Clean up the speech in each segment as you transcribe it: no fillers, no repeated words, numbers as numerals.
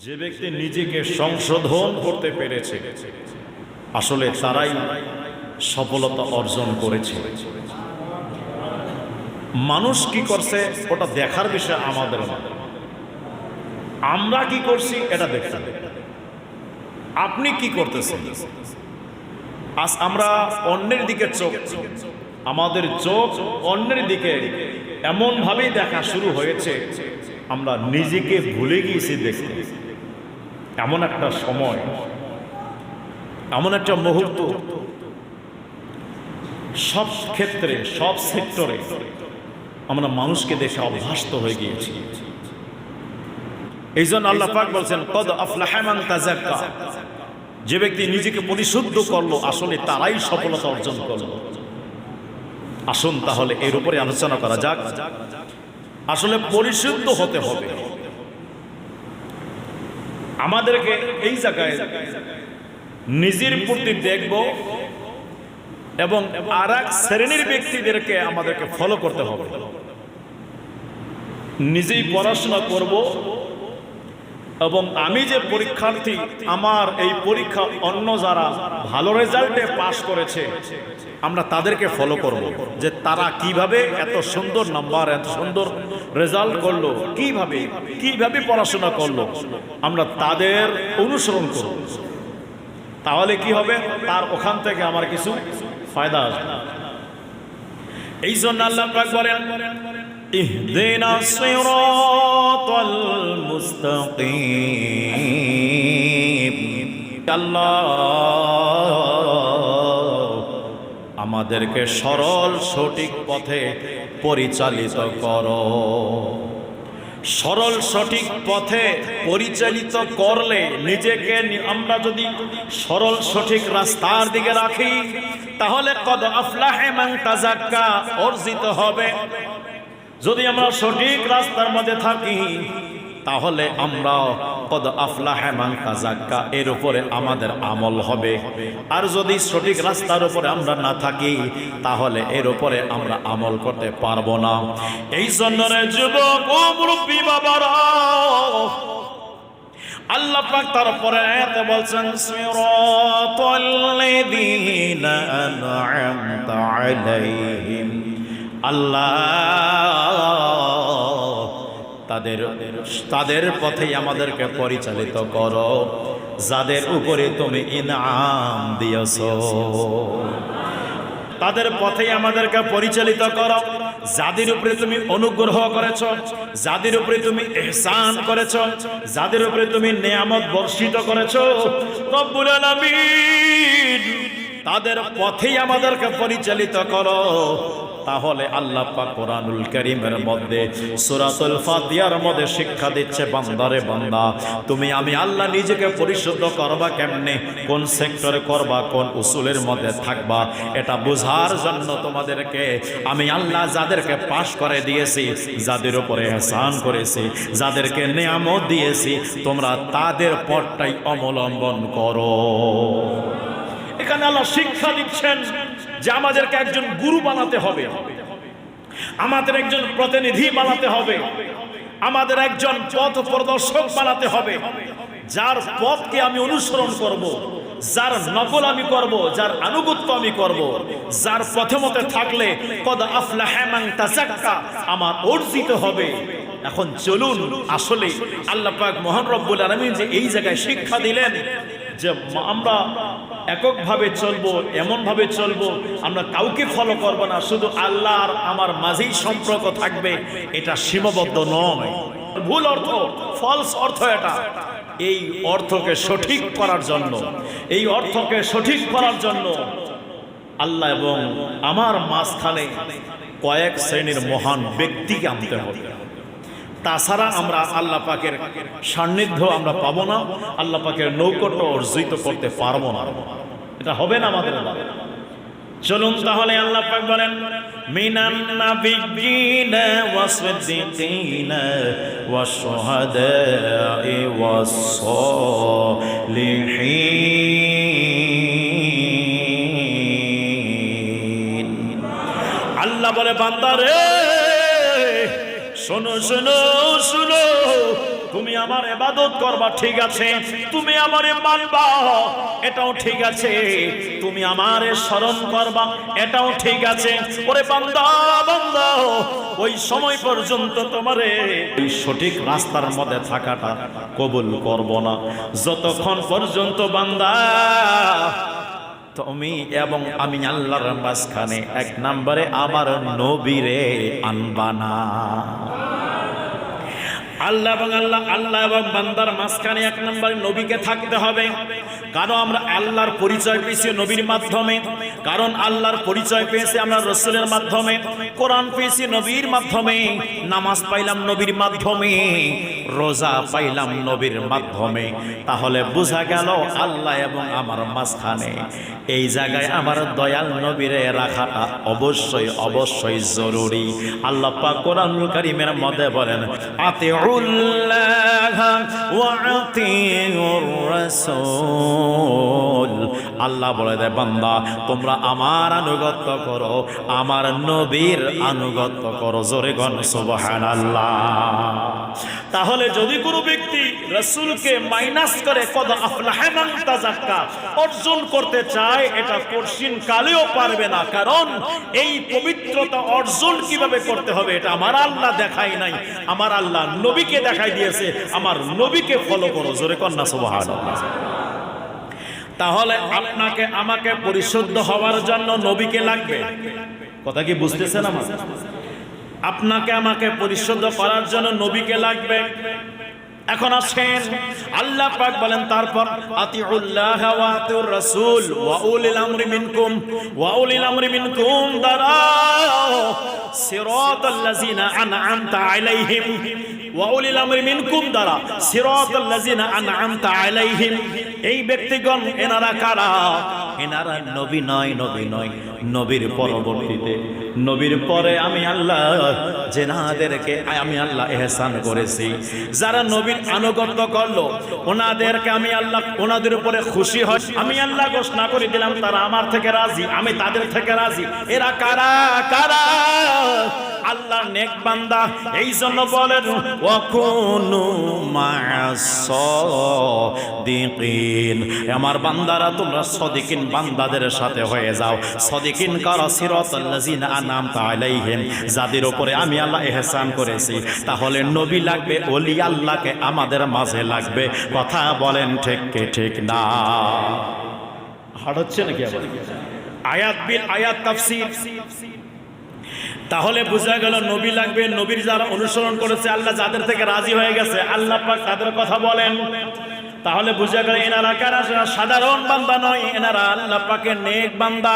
যে ব্যক্তি নিজেকে সংশোধন করতে পেরেছে আসলে তারাই সফলতা অর্জন করেছে। মানুষ কি করছে ওটা দেখার বিষয় আমাদের না, আমরা কি করছি এটা দেখতে। আপনি কি করতেছেন? আজ আমরা অন্যের দিকে চোখ, আমাদের চোখ অন্যের দিকে এমন ভাবেই দেখা শুরু হয়েছে আমরা নিজেকে ভুলে গিয়েছি দেখতে। এমন একটা সময়, এমন একটা মুহূর্ত সব ক্ষেত্রে, সব সেক্টরে আমরা মানুষকে দেখে অভ্যস্ত হয়ে গিয়েছি। এই জন্য আল্লাহ পাক বলছেন কদ আফলাহা মান তাযাক্কা, যে ব্যক্তি নিজেকে পরিশুদ্ধ করলো আসলে তারাই সফলতা অর্জন করলো। আসুন তাহলে এর উপরে আলোচনা করা যাক। আসলে পরিশুদ্ধ হতে হবে আমাদেরকে। এই জায়গায় নিজের প্রতি দেখব এবং আর এক শ্রেণীর ব্যক্তিদেরকে আমাদেরকে ফলো করতে হবে। নিজেই পড়াশোনা করব এবং আমি যে পরীক্ষার্থী, আমার এই পরীক্ষা অন্য যারা ভালো রেজাল্টে পাস করেছে আমরা তাদেরকে ফলো করব, যে তারা কিভাবে এত সুন্দর নাম্বার, এত সুন্দর রেজাল্ট করলো, কিভাবে পড়াশোনা করলো, আমরা তাদের অনুসরণ করব। তাহলে কি হবে, তার ওখান থেকে আমার কিছু ফায়দা আসবে। এই জন্য আল্লাহ পাক বলেন ইহদিনাস সিরাতাল মুস্তাকিম। আল্লাহ আমাদেরকে সরল সঠিক পথে পরিচালিত করো। সরল সঠিক পথে পরিচালিত করলে নিজেকে আমরা যদি সরল সঠিক রাস্তার দিকে রাখি তাহলে কদ আফলাহা মান তাযাক্কা অর্জিত হবে। যদি আমরা সঠিক রাস্তার মধ্যে থাকি তাহলে আমরা কদ আফলাহা মান তাযাক্কা এর উপরে আমাদের আমল হবে। আর যদি সঠিক রাস্তার উপরে আমরা না থাকি তাহলে এর উপরে আমরা আমল করতে পারবো না। এই জন্য রে যুবক ও মুরব্বি বাবারা, আল্লাহ পাক তারপরে আয়াতে বলছেন সিরাতাল লাযীনা আন'আমতা আলাইহিম। আল্লাহ তাদের পথেই আমাদেরকে পরিচালিত করো যাদের উপরে তুমি ইনআম দিয়েছো। তাদের পথেই আমাদেরকে পরিচালিত করো যাদের উপরে তুমি অনুগ্রহ করেছো, যাদের উপরে তুমি ইহসান করেছো, যাদের উপরে তুমি নিয়ামত বর্ষিত করেছো। রব্বুল আলামিন তাদের পথেই আমাদেরকে পরিচালিত করো। তাহলে আল্লাহ পাক কোরআনুল কারীমের মধ্যে সূরাতুল ফাতিহার মধ্যে শিক্ষা দিচ্ছে, বান্দারে বান্দা তুমি আমি আল্লাহ নিজেকে পরিশুদ্ধ করবা কেমনে, কোন সেক্টরে করবা, কোন উসুলের মধ্যে থাকবা, এটা বোঝার জন্য তোমাদেরকে আমি আল্লাহ যাদেরকে পাশ করে দিয়েছি, যাদের উপরে ইহসান করেছি, যাদেরকে নিয়ামত দিয়েছি, তোমরা তাদের পথটাই অবলম্বন করো। এখানে আল্লাহ শিক্ষা দিচ্ছেন যে আমাদেরকে একজন গুরু বানাতে হবে, আমাদের একজন প্রতিনিধি বানাতে হবে, আমাদের একজন পথ প্রদর্শক বানাতে হবে, যার পথকে আমি অনুসরণ করব, যার নকল আমি করব, যার আনুগত্য আমি করব, যার পথে মতে থাকলে কদ আফলাহা মান তাযাক্কা আমার অর্জিত হবে। এখন চলুন আসলে আল্লাহ পাক মহান রব্বুল আলামিন যে এই জায়গায় শিক্ষা দিলেন যে আমরা এককভাবে চলবো, এমনভাবে চলবো, আমরা কাউকে ফলো করবো না, শুধু আল্লাহ আর আমার মাঝেই সম্পর্ক থাকবে, এটা সীমাবদ্ধ নয়, ভুল অর্থ, ফলস অর্থ এটা। এই অর্থকে সঠিক করার জন্য, এই অর্থকে সঠিক করার জন্য আল্লাহ এবং আমার মাঝখানে কয়েক শ্রেণীর মহান ব্যক্তিকে আনতে হবে। তাছাড়া আমরা আল্লাহ পাকের সান্নিধ্য আমরা পাবো না, আল্লাহ পাকের নৌকট অর্জিত করতে পারবো না, এটা হবে না আমাদের। চলুন তাহলে আল্লাহ পাক বলেন মিনান নাবিয়্যিনা ওয়াস সিদ্দীকিনা ওয়াশ শুহাদা'i ওয়াস সালিহিন। আল্লাহ বলে বান্দারে শোনো শোনো শোনো, তুমি আমার ইবাদত করবা ঠিক আছে, তুমি আমারে মানবা এটাও ঠিক আছে, তুমি আমারে স্মরণ করবা এটাও ঠিক আছে। ওরে বান্দা বান্দা, ওই সময় পর্যন্ত তোমারে এই সঠিক রাস্তার মধ্যে থাকাটা কবুল করব না, যতক্ষণ পর্যন্ত বান্দা তুমি এবং আমি আল্লাহর মাঝখানে এক নম্বরে আমার নবীরে আনবা না। আল্লাহ এবং বান্দার মাঝখানে এক নম্বরে নবীকে থাকতে হবে। কারণ আমরা আল্লাহর পরিচয় পেয়েছি নবীর মাধ্যমে, কারণ আল্লাহর পরিচয় পেয়েছি আমরা রাসূলের মাধ্যমে, কোরআন পেয়েছি নবীর মাধ্যমে, নামাজ পাইলাম নবীর মাধ্যমে, রোজা পাইলাম নবীর মাধ্যমে। তাহলে বোঝা গেল আল্লাহ এবং আমার মাঝখানে এই জায়গায় আমার দয়াল নবীরে রাখাটা অবশ্যই অবশ্যই জরুরি। আল্লাহ পাক কোরআনুল কারীমের মধ্যে বলেন, আতিউল্লাহ ওয়া আতিউর রাসূল। আল্লাহ বলে দেয়, বান্দা তোমরা আমার আনুগত্য করো, আমার নবীর আনুগত্য করো। জোরে গণ সুবহানাল্লাহ। তাহলে যদি কোনো ব্যক্তি রাসূলকে মাইনাস করে কদ আফলাহা মান তাযাক্কা অর্জন করতে চায়, এটা কঠিন কালেও পারবে না। কারণ এই পবিত্রতা অর্জন কিভাবে করতে হবে এটা আমার আল্লাহ দেখাই নাই, আমার আল্লাহ নবীকে দেখাই দিয়েছে। আমার নবীকে ফলো করো। জোরে কন্না সুবহানাল্লাহ। তাহলে আপনাকে আমাকে পরিশুদ্ধ হওয়ার জন্য নবীকে লাগবে। কথা কি বুঝতেছেন আমার? আপনাকে আমাকে পরিশুদ্ধ করার জন্য নবীকে লাগবে। এখন আসেন আল্লাহ পাক বলেন, তারপর আতিউল্লাহ ওয়া আতিউর রাসূল ওয়া উলিল আমরি মিনকুম, ওয়া উলিল আমরি মিনকুম দ্বারা সিরাতাল্লাযিনা আনআমতা আলাইহিম, ওয়া উলিল আমরি মিনকুম দ্বারা সিরাতাল্লাযিনা আনআমতা আলাইহিম। এই ব্যক্তিগণ এনারা কারা? এনারা নবী নয়, নবী নয়, নবীর পরবর্তীতে, নবীর পরে আমি আল্লাহ যেনাদেরকে আমি আল্লাহ ইহসান করেছি, যারা নবীর আনুগত্য করলো ওনাদেরকে আমি আল্লাহ ওনাদের উপরে খুশি হয়। আমি আল্লাহ ঘোষণা করে দিলাম তারা আমার থেকে রাজি, আমি তাদের থেকে রাজি। এরা কারা? কারা? আল্লাহর নেক বান্দা। এই জন্য বলেন ওয়াকুনু মা'আস সাদিকিন, আমার বান্দারা তোমরা সাদিকিন বান্দাদের সাথে হয়ে যাও। সাদিকিন কারা? সিরাতাল্লাযিনা আনআমতা আলাইহিম, যাদের উপরে আমি আল্লাহ ইহসান করেছি। তাহলে নবী লাগবে, ওলি আল্লাহকে আমাদের মাঝে লাগবে। কথা বলেন ঠিক কি ঠিক না? হাড় হচ্ছে নাকি আবার? আয়াত বিল আয়াত তাফসীর। তাহলে বোঝা গেল নবী লাগবে। নবীর যারা অনুসরণ করেছে, আল্লাহ যাদের থেকে রাজি হয়ে গেছে, আল্লাহ পাক তাদের কথা বলেন। তাহলে বুঝা গেল এনারা কারা? সাধারণ বান্দা নয়, এনারা আল্লাহ পাকের নেক বান্দা,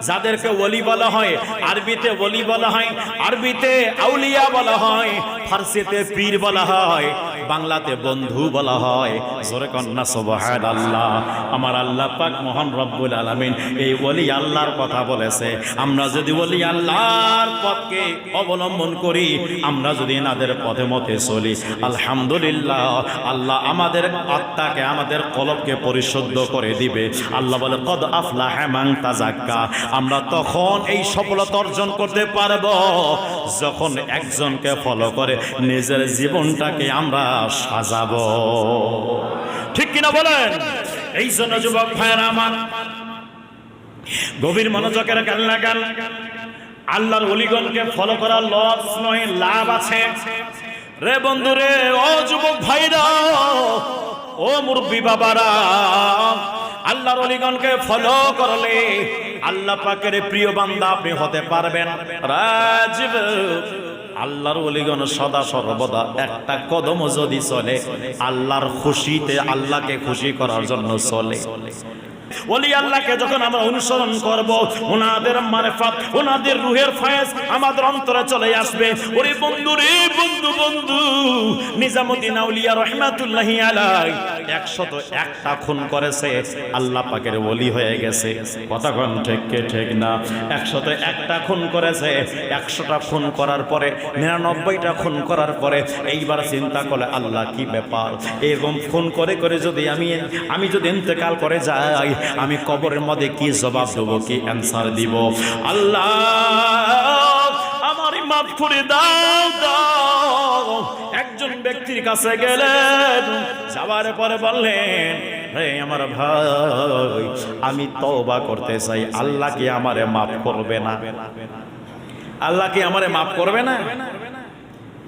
যাদেরকে ওলি বলা হয়। আরবিতে ওলি বলা হয়, আরবিতে আউলিয়া বলা হয়, ফার্সিতে পীর বলা হয়, বাংলাতে বন্ধু বলা হয়। জোরে কন্না সুবহানাল্লাহ। আমার আল্লাহ পাক মহান রব্বুল আলামিন এই ওলি আল্লাহর কথা বলেছে। আমরা যদি ওলি আল্লাহর পথকে অবলম্বন করি, আমরা যদি এনাদের পথে মতে চলি, আলহামদুলিল্লাহ আল্লাহ আমাদের আত্মা আমাদের কলবকে পরিশুদ্ধ করে দিবে। আল্লাহ বলে কদ আফলাহা মান তাযাক্কা। আমরা তখন এই সফলতা অর্জন করতে পারব যখন একজনকে ফলো করে নিজের জীবনটাকে আমরা সাজাবো। ঠিক কিনা বলেন? এই জন্য যুবক ভাইয়েরা আমার, গভীর মনোযোগের গান লাগান। আল্লাহর ওলিগণকে ফলো করার লস নয়, লাভ আছে রে বন্ধু রে। ও যুবক ভাইরা, ও মুরব্বী বাবারা, আল্লাহর ওলিগণকে ফলো করলে আল্লাহ পাকের প্রিয় বান্দা আপনি হতে পারবেন। রাজিব আল্লাহর ওলিগণ সদা সর্বদা একটা কদম যদি চলে আল্লাহর খুশিতে, আল্লাহকে খুশি করার জন্য চলে। ওলি আল্লাহকে যখন আমরা অনুসরণ করব, ওনাদের মারিফাত, ওনাদের রূহের ফয়েজ আমাদের অন্তরে চলে আসবে। ওরে বন্ধু রে, বন্ধু বন্ধু, নিজামুদ্দিন আউলিয়া রাহমাতুল্লাহি আলাইহি 101টা খুন করেছে, আল্লাহ পাকের ওলি হয়ে গেছে। কথা কোন ঠিক কি ঠিক না? 101টা খুন করেছে, 100টা খুন করার পরে 99টা খুন করার পরে এইবার চিন্তা করে আল্লাহ কি ব্যাপার, এরকম খুন করে করে যদি আমি যদি ইন্তেকাল করে যাই, আমি কবরের মধ্যে কি জবাব দেব, কি অ্যান্সার দিব? আল্লাহ আমার মাফ করে দাও দাও। একজন ব্যক্তির কাছে গেলেন, যাওয়ার পরে বললেন, হে আমার ভাই, আমি তওবা করতে চাই, আল্লাহ কি আমারে মাফ করবে না? আল্লাহ কি আমারে মাফ করবে না?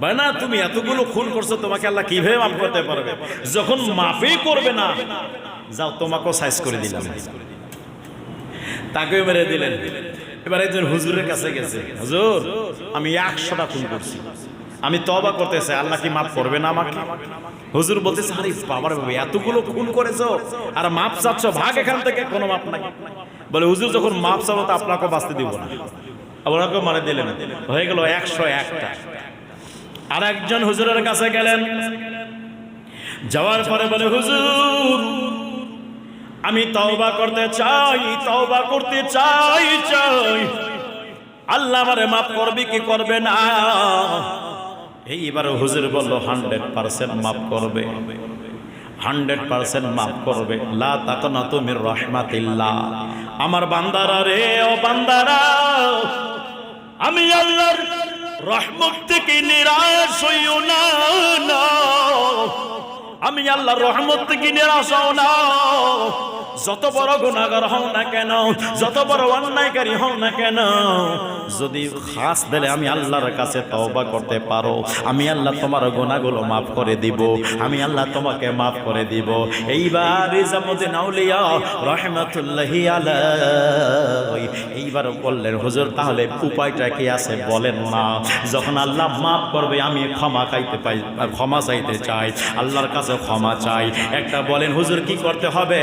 ভাই না, তুমি এতগুলো খুন করছো, তোমাকে আল্লাহ কিভাবে মাফ করতে পারবে? যখন মাফই করবে না, যাও তোমাকেও সাইজ করে দিলাম, তাকেও মেরে দিলেন। এবার একজন হুজুরের কাছে গেছে, হুজুর আমি 100টা খুন করছি, আমি তওবা করতে চাই, আল্লাহ কি মাফ করবে না আমাকে? হুজুর বলতেছে, আরে বাবার বাবা, এতগুলো খুন করেছো আর মাফ চাচ্ছ, ভাগ এখান থেকে, কোনো মাফ নাই। বলে হুজুর যখন মাফ চাবো তো আপনাকেও বাঁচতে দিব না, আপনাকেও মারে দিলেন, হয়ে গেল 101টা। আর একজন হুজুরের কাছে গেলেন, যাওয়ার পরে বলে, হুজুর আমি তওবা করতে চাই, তওবা করতে চাই, আল্লাহ আমারে মাফ করবে কি করবে না? এইবার হুজুর বলল, 100% মাফ করবে, 100% মাফ করবে। লা তাকনাতু মির রাহমাতিল্লাহ। আমার বান্দারা রে, ও বান্দারা, আমি আল্লাহর রহমত থেকে নিরাশ হইও না, আমি আল্লাহর রহমত থেকে নিরাশ হও না। যত বড় গুনাহগার হও না কেন, যত বড় অন্যায়কারী হও না কেন, যদি খাস দিলে আমি আল্লাহর কাছে তওবা করতে পারো, আমি আল্লাহ তোমার গুনাহগুলো মাফ করে দিব, আমি আল্লাহ তোমাকে মাফ করে দিব। এইবার নিজামুদ্দিন আউলিয়া রাহমাতুল্লাহি আলাইহি এইবার বললেন, হুজুর তাহলে উপায়টা কি আছে বলেন না? যখন আল্লাহ মাফ করবে আমি ক্ষমা চাইতে চাই, আল্লাহর কাছে ক্ষমা চাই। একটা বলেন হুজুর কি করতে হবে?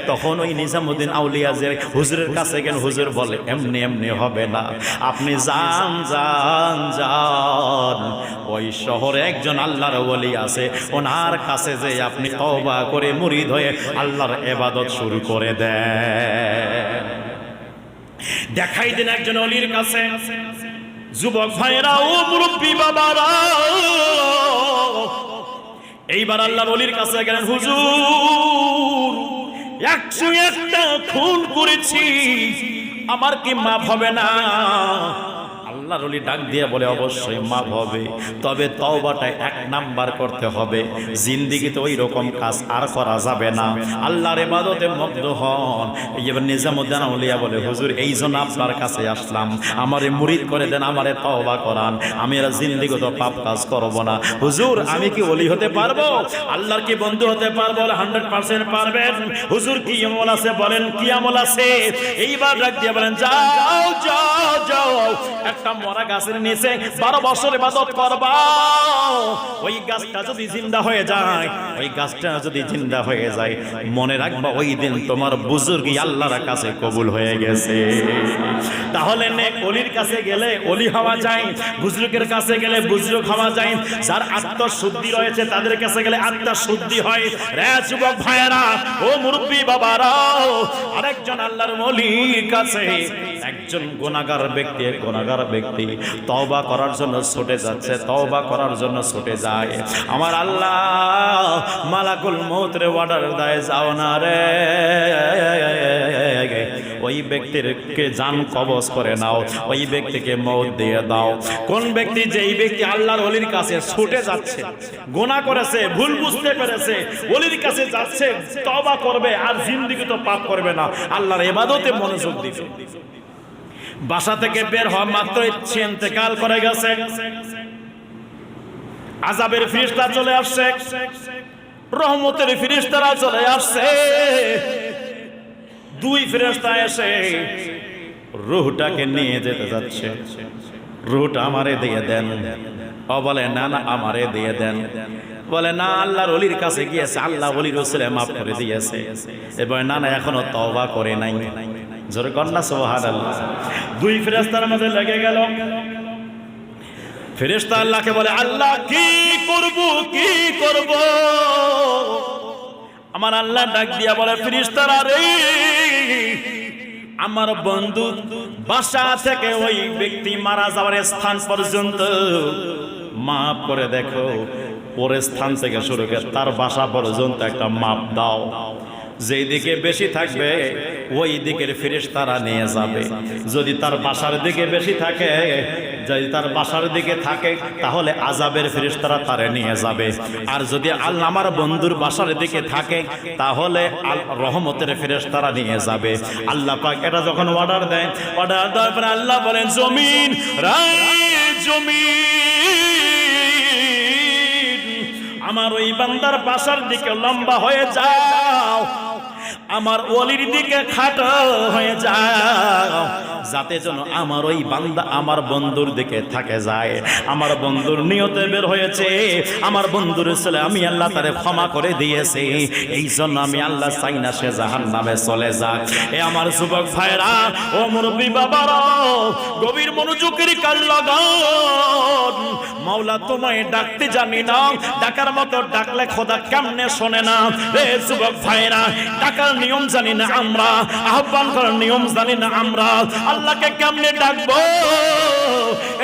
তখন ওই নিজামুদ্দিন আউলিয়া যে হুজুরের কাছে গেলেন, হুজুর বলে, এমনি এমনি হবে না, আপনি যান যান যান, ওই শহরে একজন আল্লাহর ওলি আছে, ওনার কাছে যে আপনি তওবা করে মুরিদ হয়ে আল্লাহর ইবাদত শুরু করে দেন। দেখাই দিন একজন ওলির কাছে। যুবক ভাইরা ও মুরব্বী বাবারা, এইবার আল্লাহর ওলির কাছে গেলেন, হুজুর 101টা খুন করেছি, আমার কি মাফ হবে না? আল্লাহর ওলি ডাক দিয়ে বলে, অবশ্যই মাফ হবে, তবে তওবাটা 1 নাম্বার করতে হবে, জিন্দেগিতে ওই রকম কাজ আর করা যাবে না, আল্লাহর ইবাদতে মগ্ন হন। এবার নিজামুদ্দিন আউলিয়া বলে, হুজুর এই জন্য আপনার কাছে আসলাম, আমারে মুরিদ করে দেন, আমারে তওবা করান, আমি আর জিন্দেগিতে পাপ কাজ করব না। হুজুর আমি কি ওলি হতে পারবো? আল্লাহর কি বন্ধু হতে পারবো? 100% পারবেন। হুজুর কি আমল আছে বলেন, কি আমল আছে? এইবার ডাক দিয়ে বলেন, যাও যাও যাও, একটা মরা গাছের নিচে 12 বছর ইবাদত করবা, ওই গাছটা যদি জিন্দা হয়ে যায়, ওই গাছটা যদি জিন্দা হয়ে যায়, মনে রাখবা ওই দিন তোমার বুজুর্গি আল্লাহর কাছে কবুল হয়ে গেছে। তাহলে নেক ওলির কাছে গেলে ওলি হওয়া যায়, বুজুর্গের কাছে গেলে বুজুর্গ হওয়া যায়, যার আত্মশুদ্ধি রয়েছে তাদের কাছে গেলে আত্মশুদ্ধি হয়। রে যুবক ভাইয়েরা, ও মুরব্বী বাবারা, আরেকজন আল্লাহর ওলির কাছে একজন গুনাহগার ব্যক্তি তওবা করার জন্য ছুটে যাচ্ছে, তওবা করার জন্য ছুটে যায়। আমার আল্লাহ মালাকুল মউতের অর্ডার দেয়, যাও না রে, ওই ব্যক্তিকে জান কবজ করে নাও, ওই ব্যক্তিকে মওত দিয়ে দাও। কোন ব্যক্তি? যেই ব্যক্তি আল্লাহর ওলির কাছে ছুটে যাচ্ছে, গুনাহ করেছে, ভুল বুঝতে পেরেছে, ওলির কাছে যাচ্ছে, তওবা করবে আর জিন্দেগি তো পাপ করবে না, আল্লাহর ইবাদতে মনোযোগ দিবে। বাসা থেকে বের হওয়া মাত্রই ইন্তেকাল করে গেছে, আযাবের ফেরেশতা চলে আসছে, রহমতের ফেরেশতারা চলে আসছে। 2 ফেরেশতা এসে রূহটাকে নিয়ে যেতে যাচ্ছে, রূহটা আমারে দিয়ে দেন। ও বলে, না না আমারে দিয়ে দেন। বলে, না আল্লাহর ওলির কাছে গিয়েছে, আল্লাহ ওলির রাসূলে মাফ করে দিয়েছে। এবার না না এখনো তওবা করে নাই। জোরে কন্যা সুবহানাল্লাহ। 2 ফেরেশতার মাঝে লেগে গেল। ফেরেশতা আল্লাহকে বলে, আল্লাহ কি করব? আমার আল্লাহ ডাক দিয়া বলে, ফেরেশতারা রে, আমার বন্ধু বাসা থেকে ওই ব্যক্তি মারা যাওয়ার স্থান পর্যন্ত মাপ করে দেখো, পরে স্থান থেকে শুরু করে তার বাসা পর্যন্ত একটা মাপ দাও। যেই দিকে বেশি থাকবে ওই দিকের ফেরেশতারা নিয়ে যাবে, যদি তার বাসার দিকে বেশি থাকে যদি তার বাসার দিকে থাকে তাহলে আযাবের ফেরেশতারা তারে নিয়ে যাবে। আর যদি আল্লাহ আমার বন্ধুর বাসার দিকে থাকে তাহলে রহমতের ফেরেশতারা নিয়ে যাবে। আল্লাহ পাক এটা যখন অর্ডার দেয়, অর্ডার দেওয়ার পরে আল্লাহ বলেন, জমিন জমিন আমার ওই বান্দার বাসার দিকে লম্বা হয়ে যাও, আমার ওলির দিকে খাটো হয়ে যাও, যাতে যেন আমার ওই বান্দা আমার বন্ধুর দিকে থাকে যায়। আমার বন্ধুর নিয়তে বের হয়েছে, আমার বন্ধুর ছেলে আমি আল্লাহ তারে ক্ষমা করে দিয়েছি, এই জন্য আমি আল্লাহ চাই না সে জাহান্নামে চলে যাক। এ আমার যুবক ভাইরা, ও মুরব্বী বাবারা, গভীর মনোযোগের কান লাগান। মাওলা তোমায় ডাকতে জানি না, ডাকার মতো ডাকলে খোদা কেমনে শোনে না। রে যুবক ভাইরা, ডাকার নিয়ম জানি না আমরা, আহ্বান করার নিয়ম জানি না আমরা, আল্লাহকে কেমনে ডাকবো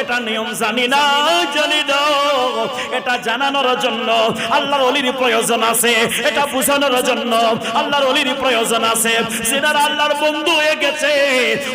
এটা নিয়ম জানি না, জানি না। এটা জানানোর জন্য আল্লাহর ওলির প্রয়োজন আছে, এটা বোঝানোর জন্য আল্লাহর ওলির প্রয়োজন আছে। যারা আল্লাহর বন্ধু হয়ে গেছে,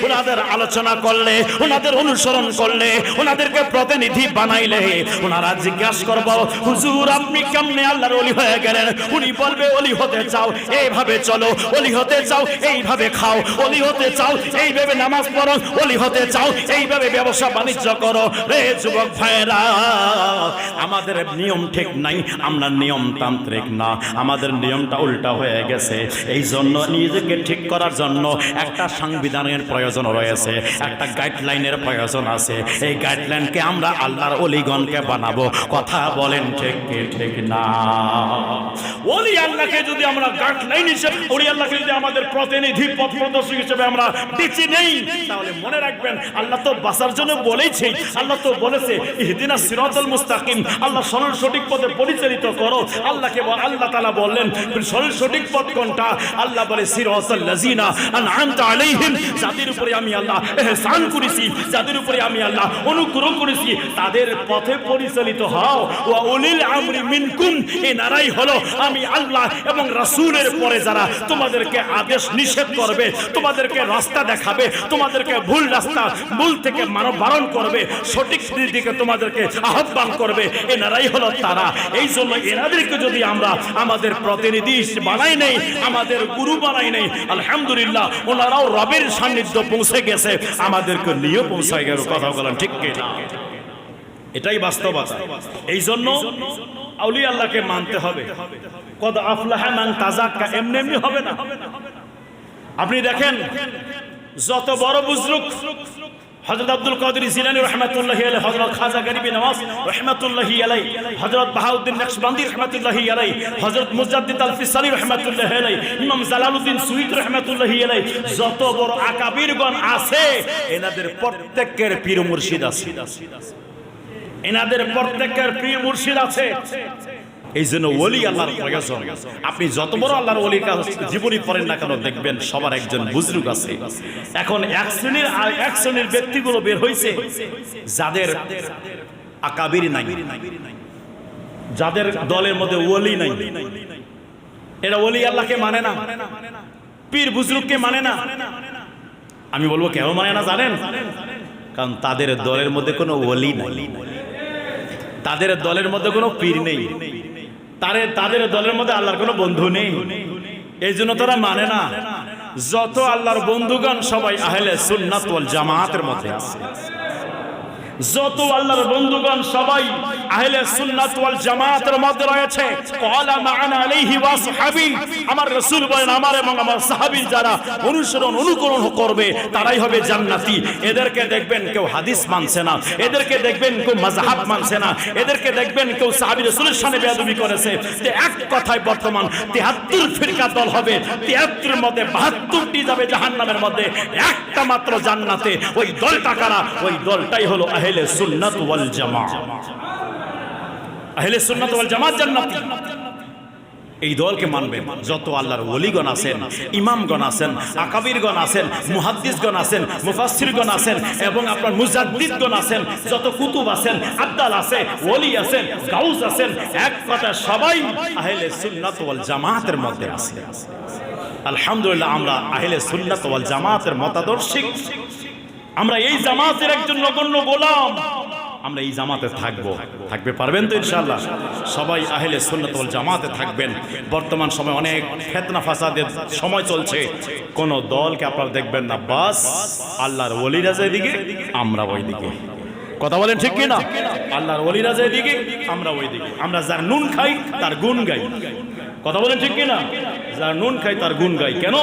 ওনাদের আলোচনা করলে, ওনাদের অনুসরণ করলে, ওনাদেরকে প্রতিনিধি বানাইলে ওনারা জিজ্ঞাসা করব, হুজুর আপনি কেমনে আল্লাহর ওলি হয়ে গেলেন? উনি বলবে, ওলি হতে চাও এইভাবে চলো, ওলি হতে চাও এইভাবে খাও, ওলি হতে চাও এইভাবে নামাজ পড়ো, ওলি হতে চাও এইভাবে ব্যবসা বাণিজ্য করো। রে যুবক ভাইরা, আমাদের নিয়ম ঠিক নাই, আমরা নিয়মতান্ত্রিক না, আমাদের নিয়মটা উল্টা হয়ে গেছে। এই জন্য নিজেকে ঠিক করার জন্য একটা সংবিধানের প্রয়োজন রয়েছে, একটা গাইডলাইনের প্রয়োজন আছে। এই গাইডলাইনকে আমরা আল্লাহর ওলিগণকে বানাবো। কথা বলেন ঠিক কি ঠিক না? ওলি আল্লাহকে যদি আমরা গাইডলাইন হিসেবে, ওলি আল্লাহকে যদি আমাদের প্রতিনিধি পথ প্রদর্শক হিসেবে আমরা বেছে নেই, তাহলে মনে রাখবেন আল্লাহ তো বাঁচার জন্য বলেছে, আল্লাহ তো বলেছে ইহদিনাস সিরাতাল মুস্তাকিম, আল্লাহ সরল সঠিক পথে পরিচালিত করো। আল্লাহকে আল্লাহ তাআলা বললেন সরল সঠিক পথ কোনটা? আল্লাহ বলে সিরাতাল লাযিনা আনআমতা আলাইহিম, যাদের উপরে আমি আল্লাহ ইহসান করেছি, যাদের উপরে আমি আল্লাহ অনুগ্রহ করেছি, তাদের পথে পরিচালিত হও। ওয়া উলিল আমরি মিনকুম, এনারাই হলো আমি আল্লাহ এবং রাসূলের পরে যারা তোমাদেরকে আদেশ নিষেধ করবে, তোমাদেরকে রাস্তা দেখাবে, তোমাদেরকে ভুল রাস্তা, ভুল থেকে মানব বারণ করবে, সঠিক দিকে তোমাদেরকে আহ্বান করবে, এনারাই হলো তারা। এই জন্য এনাদেরকে যদি আমরা আমাদের প্রতিনিধি বানাই নেই, আমাদের গুরু বানাই নেই, আলহামদুলিল্লাহ ওনারাও রবের সান্নিধ্য পৌঁছে গেছে, আমাদেরকে নিয়ে পৌঁছায় গেল। কথা বলেন ঠিক কি না? এটাই বাস্তবতা। এই জন্য আউলিয়া আল্লাহকে মানতে হবে। কদ আফলাহা মান তাযাক্কা, এমনি এমনি হবে না। আপনি দেখেন যত বড় বুজরুক, হযরত আব্দুল কাদের জিলানী রাহমাতুল্লাহি আলাইহি, হযরত খাজা গরিব নওয়াজ রাহমাতুল্লাহি আলাইহি, হযরত বাহাউদ্দিন নকশবন্দি রাহমাতুল্লাহি আলাইহি, হযরত মুজাদ্দিদ আল ফিসানি রাহমাতুল্লাহি আলাইহি, ইমাম জালালউদ্দিন সুয়ুতী রাহমাতুল্লাহি আলাইহি, যত বড় আকাবিরগণ আছে এনাদের প্রত্যেকের পীর মুর্শিদ আছে, এনাদের প্রত্যেকের পীর মুর্শিদ আছে। এই জন্য ওলি আল্লাহর প্রয়োজন। আপনি যত বড় আল্লাহর ওলির জীবনী পড়েন না কেন, দেখবেন সবার একজন বুজরুগ আছে। এখন এক শ্রেণীর ব্যক্তিগুলো বের হয়েছে যাদের আকাবির নাই, যাদের দলের মধ্যে ওলি নাই, এরা ওলি আল্লাহকে মানে না, পীর বুজরুগকে মানে না। আমি বলবো কেন মানে না জানেন? কারণ তাদের দলের মধ্যে কোনো ওলি নাই, তাদের দলের মধ্যে কোনো পীর নেই, তাদের দলের মধ্যে আল্লাহর কোনো বন্ধু নেই, এই জন্য তারা মানে না। যত আল্লাহর বন্ধুগণ সবাই আহলে সুন্নাত ওয়াল জামাতের মধ্যে আছে, যত আল্লাহর বন্ধুগণ সবাই আহলে সুন্নাত ওয়াল জামাতের মধ্যে রয়েছে। ক্বালা মা'আনা আলাইহি ওয়া সাহাবী, আমার রাসূল বলেন আমার এবং আমার সাহাবীর যারা অনুকরণ করবে তারাই হবে জান্নাতি। এদেরকে দেখবেন কেউ হাদিস মানছে না, এদেরকে দেখবেন কেউ মাযহাব মানছে না, এদেরকে দেখবেন কেউ সাহাবী রাসূলের শানে বেয়াদবি করেছে। তো এক কথায় বর্তমান ৭৩ ফিরকা দল হবে, ৭৩ এর মধ্যে ৭২টি যাবে জাহান্নামের মধ্যে, একটা মাত্র জান্নাতে। ওই দলটা কারা? ওই দলটাই হলো আহলে সুন্নাত ওয়াল জামাত। আহলে সুন্নাত ওয়াল জামাত জান্নাতি। এই দলকে মানবেন। যত আল্লাহর ওলিগণ আছেন, ইমামগণ আছেন, আকাবিরগণ আছেন, মুহাদ্দিসগণ আছেন, মুফাসসিরগণ আছেন এবং আপনার মুজাদ্দিদগণ আছেন, যত কুতুব আছেন, আবদাল আছে, ওলি আছেন, গাউস আছেন, এক কথা সবাই আহলে সুন্নাত ওয়াল জামাতের মধ্যে আছে। আলহামদুলিল্লাহ আমরা আহলে সুন্নাত ওয়াল জামাতের মতাদর্শিক, আমরা এই জামাতের একজন নগণ্য গোলাম। আমরা এই জামাতে থাকবে পারবেন তো ইনশাআল্লাহ? সবাই আহলে সুন্নাত ওয়াল জামাতে থাকবেন। বর্তমান সময় অনেক ফিতনা ফাসাদের সময় চলছে, কোন দলকে আপনারা দেখবেন না, বাস আল্লাহর ওলিরা যেদিকে আমরা ওইদিকে। কথা বলেন ঠিক কি না? আল্লাহর ওলিরা যেদিকে আমরা ওইদিকে। আমরা যার নুন খাই তার গুণ গাই। কথা বলেন ঠিক কি না? যার নুন খাই তার গুণ গাই। কেন?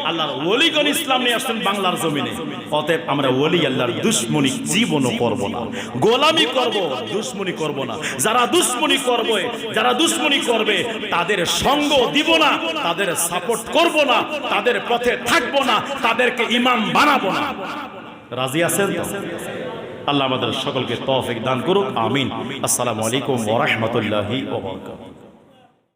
আল্লাহর ওলিগণ ইসলাম নিয়ে আসছেন বাংলার জমিনে। অতএব আমরা ওলি আল্লাহর দুশ্মনী জীবনও করব না, গোলামি করব, দুশ্মনী করব না। যারা দুশ্মনী করবে তাদের সঙ্গ দিব না, তাদের সাপোর্ট করব না, তাদের পথে থাকবো না, তাদেরকে ইমাম বানাবো না। রাজি আছেন? আল্লাহ আমাদের সকলকে তৌফিক দান করুক, আমিন। আসসালামু আলাইকুম ওয়া রাহমাতুল্লাহি ওয়া বারাকাতুহু।